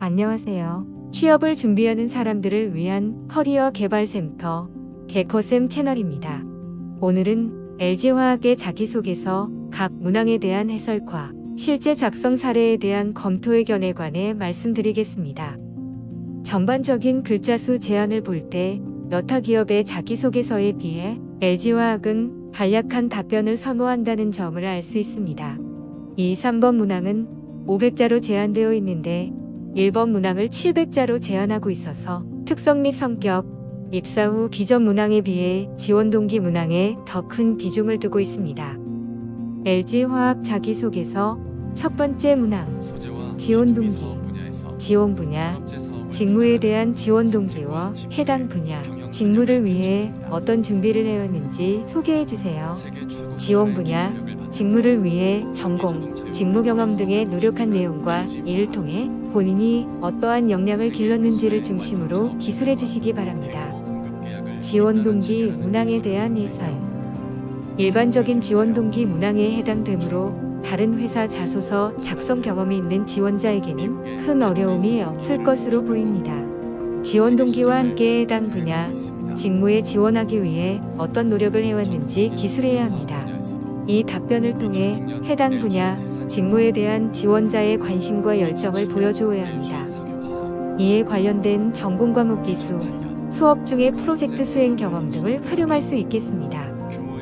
안녕하세요. 취업을 준비하는 사람들을 위한 커리어 개발 센터 개커쌤 채널입니다. 오늘은 LG화학의 자기소개서 각 문항에 대한 해설과 실제 작성 사례에 대한 검토 의견에 관해 말씀드리겠습니다. 전반적인 글자 수 제한을 볼 때 여타 기업의 자기소개서에 비해 LG화학은 간략한 답변을 선호한다는 점을 알 수 있습니다. 이 3번 문항은 500자로 제한되어 있는데 1번 문항을 700자로 제한하고 있어서 특성 및 성격, 입사 후 비전 문항에 비해 지원 동기 문항에 더 큰 비중을 두고 있습니다. LG화학 자기소개서 첫 번째 문항, 지원 동기, 지원 분야, 직무에 대한 지원 동기와 해당 분야, 직무를 위해 어떤 준비를 해왔는지 소개해 주세요. 지원 분야, 직무를 위해 전공, 직무 경험 등에 노력한 내용과 이를 통해 본인이 어떠한 역량을 길렀는지를 중심으로 기술해 주시기 바랍니다. 지원 동기 문항에 대한 해설. 일반적인 지원 동기 문항에 해당되므로 다른 회사 자소서 작성 경험이 있는 지원자에게는 큰 어려움이 없을 것으로 보입니다. 지원 동기와 함께 해당 분야, 직무에 지원하기 위해 어떤 노력을 해왔는지 기술해야 합니다. 이 답변을 통해 해당 분야, 직무에 대한 지원자의 관심과 열정을 보여주어야 합니다. 이에 관련된 전공 과목 기수, 수업 중의 프로젝트 수행 경험 등을 활용할 수 있겠습니다.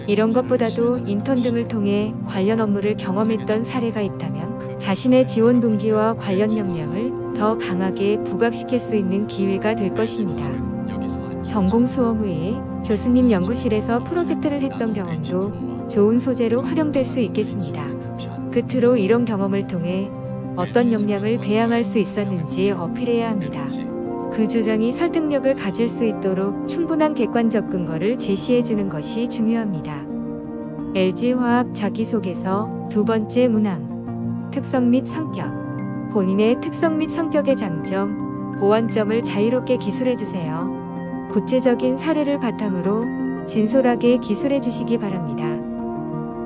이런 것보다도 인턴 등을 통해 관련 업무를 경험했던 사례가 있다면 자신의 지원 동기와 관련 역량을 더 강하게 부각시킬 수 있는 기회가 될 것입니다. 전공 수업 외에 교수님 연구실에서 프로젝트를 했던 경험도 좋은 소재로 활용될 수 있겠습니다. 끝으로 이런 경험을 통해 어떤 역량을 배양할 수 있었는지 어필해야 합니다. 그 주장이 설득력을 가질 수 있도록 충분한 객관적 근거를 제시해주는 것이 중요합니다. LG화학 자기소개서 두 번째 문항, 특성 및 성격. 본인의 특성 및 성격의 장점, 보완점을 자유롭게 기술해주세요. 구체적인 사례를 바탕으로 진솔하게 기술해주시기 바랍니다.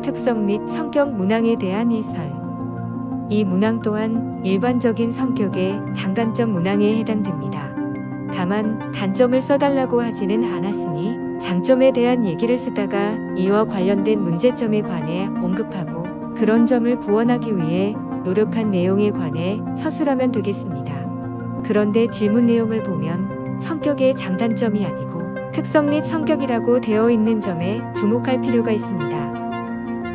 특성 및 성격 문항에 대한 해설. 이 문항 또한 일반적인 성격의 장단점 문항에 해당됩니다. 다만 단점을 써달라고 하지는 않았으니 장점에 대한 얘기를 쓰다가 이와 관련된 문제점에 관해 언급하고 그런 점을 보완하기 위해 노력한 내용에 관해 서술하면 되겠습니다. 그런데 질문 내용을 보면 성격의 장단점이 아니고 특성 및 성격이라고 되어 있는 점에 주목할 필요가 있습니다.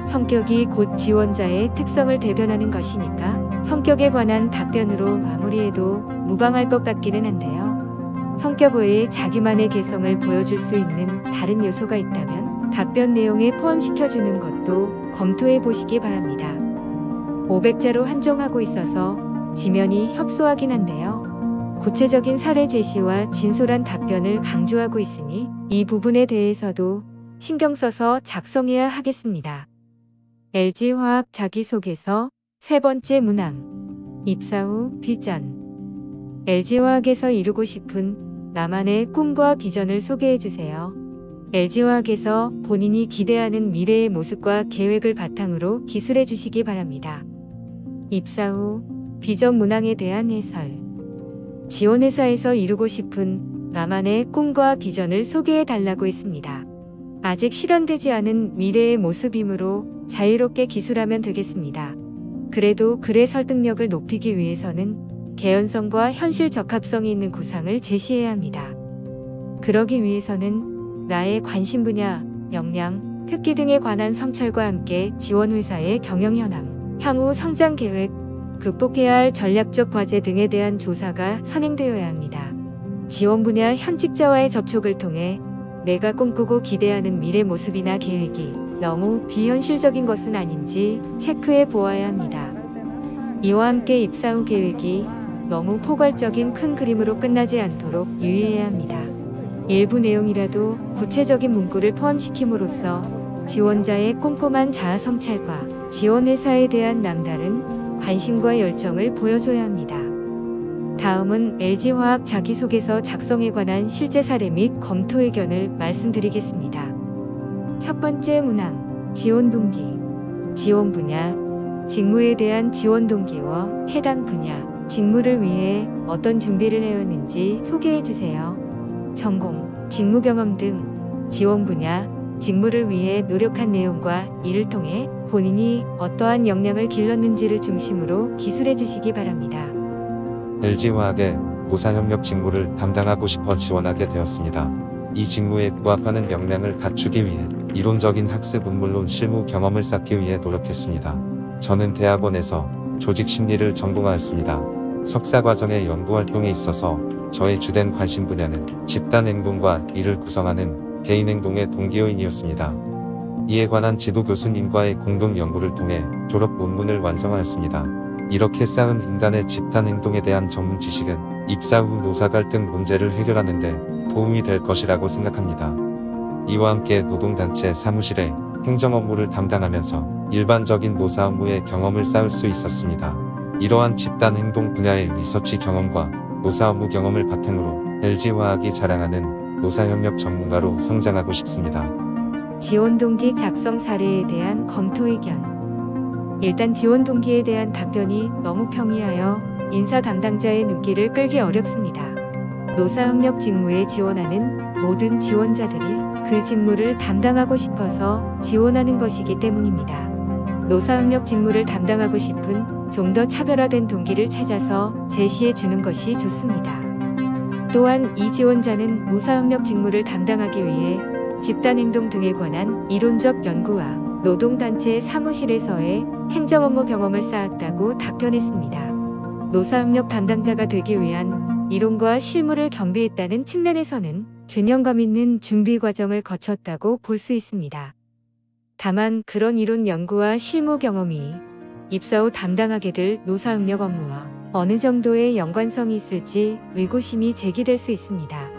성격이 곧 지원자의 특성을 대변하는 것이니까 성격에 관한 답변으로 마무리해도 무방할 것 같기는 한데요. 성격 외에 자기만의 개성을 보여줄 수 있는 다른 요소가 있다면 답변 내용에 포함시켜주는 것도 검토해 보시기 바랍니다. 500자로 한정하고 있어서 지면이 협소하긴 한데요. 구체적인 사례 제시와 진솔한 답변을 강조하고 있으니 이 부분에 대해서도 신경 써서 작성해야 하겠습니다. LG화학 자기소개서 세 번째 문항, 입사 후 비전. LG화학에서 이루고 싶은 나만의 꿈과 비전을 소개해주세요. LG화학에서 본인이 기대하는 미래의 모습과 계획을 바탕으로 기술해주시기 바랍니다. 입사 후 비전 문항에 대한 해설. 지원회사에서 이루고 싶은 나만의 꿈과 비전을 소개해달라고 했습니다. 아직 실현되지 않은 미래의 모습이므로 자유롭게 기술하면 되겠습니다. 그래도 글의 설득력을 높이기 위해서는 개연성과 현실 적합성이 있는 구상을 제시해야 합니다. 그러기 위해서는 나의 관심 분야, 역량, 특기 등에 관한 성찰과 함께 지원회사의 경영 현황, 향후 성장 계획, 극복해야 할 전략적 과제 등에 대한 조사가 선행되어야 합니다. 지원 분야 현직자와의 접촉을 통해 내가 꿈꾸고 기대하는 미래 모습이나 계획이 너무 비현실적인 것은 아닌지 체크해 보아야 합니다. 이와 함께 입사 후 계획이 너무 포괄적인 큰 그림으로 끝나지 않도록 유의해야 합니다. 일부 내용이라도 구체적인 문구를 포함시킴으로써 지원자의 꼼꼼한 자아 성찰과 지원회사에 대한 남다른 관심과 열정을 보여줘야 합니다. 다음은 LG화학 자기소개서 작성에 관한 실제 사례 및 검토 의견을 말씀드리겠습니다. 첫 번째 문항, 지원 동기, 지원 분야, 직무에 대한 지원 동기와 해당 분야, 직무를 위해 어떤 준비를 해왔는지 소개해 주세요. 전공, 직무 경험 등 지원 분야, 직무를 위해 노력한 내용과 이를 통해 본인이 어떠한 역량을 길렀는지를 중심으로 기술해 주시기 바랍니다. LG화학의 노사협력 직무를 담당하고 싶어 지원하게 되었습니다. 이 직무에 부합하는 역량을 갖추기 위해 이론적인 학습은 물론 실무 경험을 쌓기 위해 노력했습니다. 저는 대학원에서 조직심리를 전공하였습니다. 석사과정의 연구활동에 있어서 저의 주된 관심 분야는 집단행동과 이를 구성하는 개인행동의 동기요인이었습니다. 이에 관한 지도 교수님과의 공동 연구를 통해 졸업 논문을 완성하였습니다. 이렇게 쌓은 인간의 집단행동에 대한 전문 지식은 입사 후 노사 갈등 문제를 해결하는 데 도움이 될 것이라고 생각합니다. 이와 함께 노동단체 사무실의 행정 업무를 담당하면서 일반적인 노사 업무의 경험을 쌓을 수 있었습니다. 이러한 집단행동 분야의 리서치 경험과 노사 업무 경험을 바탕으로 LG화학이 자랑하는 노사협력 전문가로 성장하고 싶습니다. 지원 동기 작성 사례에 대한 검토 의견. 일단 지원 동기에 대한 답변이 너무 평이하여 인사 담당자의 눈길을 끌기 어렵습니다. 노사협력 직무에 지원하는 모든 지원자들이 그 직무를 담당하고 싶어서 지원하는 것이기 때문입니다. 노사협력 직무를 담당하고 싶은 좀 더 차별화된 동기를 찾아서 제시해 주는 것이 좋습니다. 또한 이 지원자는 노사협력 직무를 담당하기 위해 집단행동 등에 관한 이론적 연구와 노동단체 사무실에서의 행정업무 경험을 쌓았다고 답변했습니다. 노사협력 담당자가 되기 위한 이론과 실무를 겸비했다는 측면에서는 균형감 있는 준비 과정을 거쳤다고 볼 수 있습니다. 다만 그런 이론 연구와 실무 경험이 입사 후 담당하게 될 노사협력 업무와 어느 정도의 연관성이 있을지 의구심이 제기될 수 있습니다.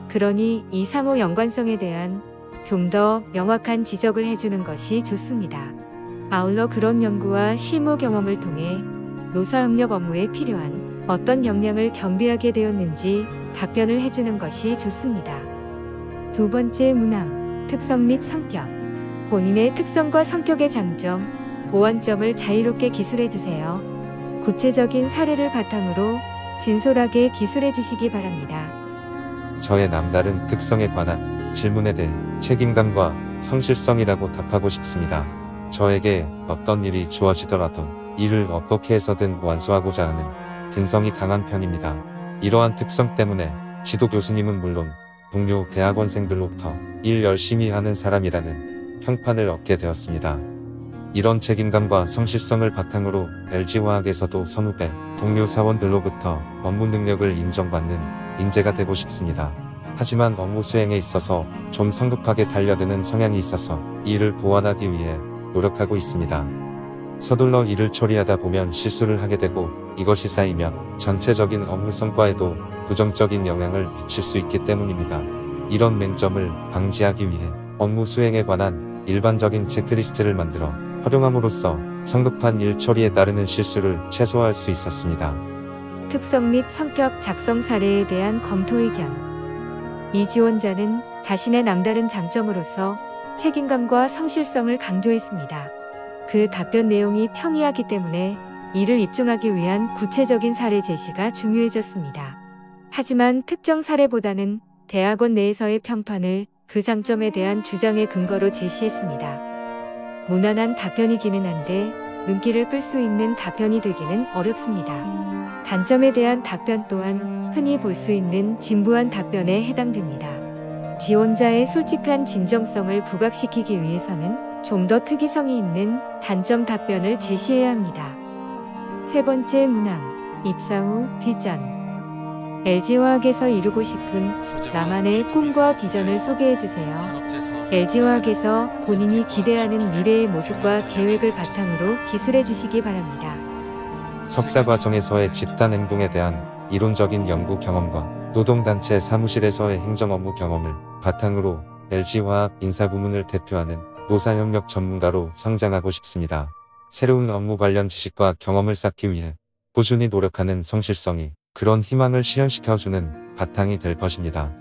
그러니 이 상호 연관성에 대한 좀 더 명확한 지적을 해주는 것이 좋습니다. 아울러 그런 연구와 실무 경험을 통해 노사협력 업무에 필요한 어떤 역량을 겸비하게 되었는지 답변을 해주는 것이 좋습니다. 두 번째 문항, 특성 및 성격. 본인의 특성과 성격의 장점, 보완점을 자유롭게 기술해주세요. 구체적인 사례를 바탕으로 진솔하게 기술해주시기 바랍니다. 저의 남다른 특성에 관한 질문에 대해 책임감과 성실성이라고 답하고 싶습니다. 저에게 어떤 일이 주어지더라도 이를 어떻게 해서든 완수하고자 하는 근성이 강한 편입니다. 이러한 특성 때문에 지도 교수님은 물론 동료 대학원생들로부터 일 열심히 하는 사람이라는 평판을 얻게 되었습니다. 이런 책임감과 성실성을 바탕으로 LG화학에서도 선후배, 동료 사원들로부터 업무 능력을 인정받는 인재가 되고 싶습니다. 하지만 업무 수행에 있어서 좀 성급하게 달려드는 성향이 있어서 이를 보완하기 위해 노력하고 있습니다. 서둘러 일을 처리하다 보면 실수를 하게 되고 이것이 쌓이면 전체적인 업무 성과에도 부정적인 영향을 미칠 수 있기 때문입니다. 이런 맹점을 방지하기 위해 업무 수행에 관한 일반적인 체크리스트를 만들어 활용함으로써 성급한 일 처리에 따르는 실수를 최소화할 수 있었습니다. 특성 및 성격 작성 사례에 대한 검토 의견. 이 지원자는 자신의 남다른 장점으로서 책임감과 성실성을 강조했습니다. 그 답변 내용이 평이하기 때문에 이를 입증하기 위한 구체적인 사례 제시가 중요해졌습니다. 하지만 특정 사례보다는 대학원 내에서의 평판을 그 장점에 대한 주장의 근거로 제시했습니다. 무난한 답변이기는 한데 눈길을 끌 수 있는 답변이 되기는 어렵습니다. 단점에 대한 답변 또한 흔히 볼 수 있는 진부한 답변에 해당됩니다. 지원자의 솔직한 진정성을 부각시키기 위해서는 좀 더 특이성이 있는 단점 답변을 제시해야 합니다. 세 번째 문항, 입사 후 비전. LG화학에서 이루고 싶은 나만의 꿈과 비전을 소개해주세요. LG화학에서 본인이 기대하는 미래의 모습과 계획을 바탕으로 기술해주시기 바랍니다. 석사 과정에서의 집단 행동에 대한 이론적인 연구 경험과 노동단체 사무실에서의 행정 업무 경험을 바탕으로 LG화학 인사부문을 대표하는 노사협력 전문가로 성장하고 싶습니다. 새로운 업무 관련 지식과 경험을 쌓기 위해 꾸준히 노력하는 성실성이 그런 희망을 실현시켜주는 바탕이 될 것입니다.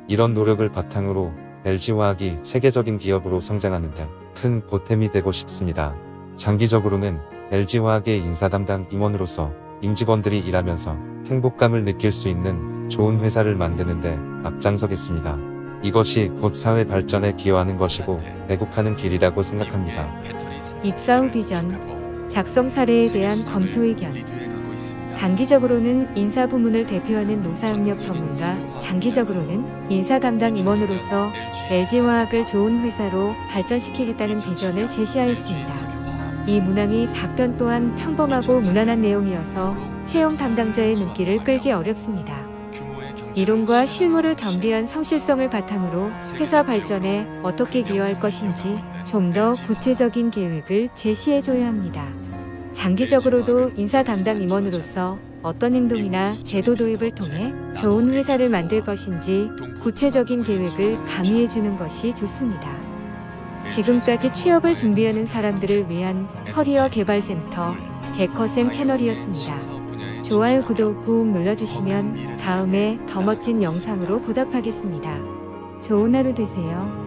이런 노력을 바탕으로 LG화학이 세계적인 기업으로 성장하는 데 큰 보탬이 되고 싶습니다. 장기적으로는 LG화학의 인사 담당 임원으로서 임직원들이 일하면서 행복감을 느낄 수 있는 좋은 회사를 만드는데 앞장서겠습니다. 이것이 곧 사회 발전에 기여하는 것이고 애국하는 길이라고 생각합니다. 입사 후 비전, 작성 사례에 대한 검토 의견. 단기적으로는 인사 부문을 대표하는 노사협력 전문가, 장기적으로는 인사 담당 임원으로서 LG화학을 좋은 회사로 발전시키겠다는 비전을 제시하였습니다. 이 문항이 답변 또한 평범하고 무난한 내용이어서 채용 담당자의 눈길을 끌기 어렵습니다. 이론과 실무를 겸비한 성실성을 바탕으로 회사 발전에 어떻게 기여할 것인지 좀 더 구체적인 계획을 제시해줘야 합니다. 장기적으로도 인사 담당 임원으로서 어떤 행동이나 제도 도입을 통해 좋은 회사를 만들 것인지 구체적인 계획을 가미해주는 것이 좋습니다. 지금까지 취업을 준비하는 사람들을 위한 커리어 개발센터 개커쌤 채널이었습니다. 좋아요, 구독 꾹 눌러주시면 다음에 더 멋진 영상으로 보답하겠습니다. 좋은 하루 되세요.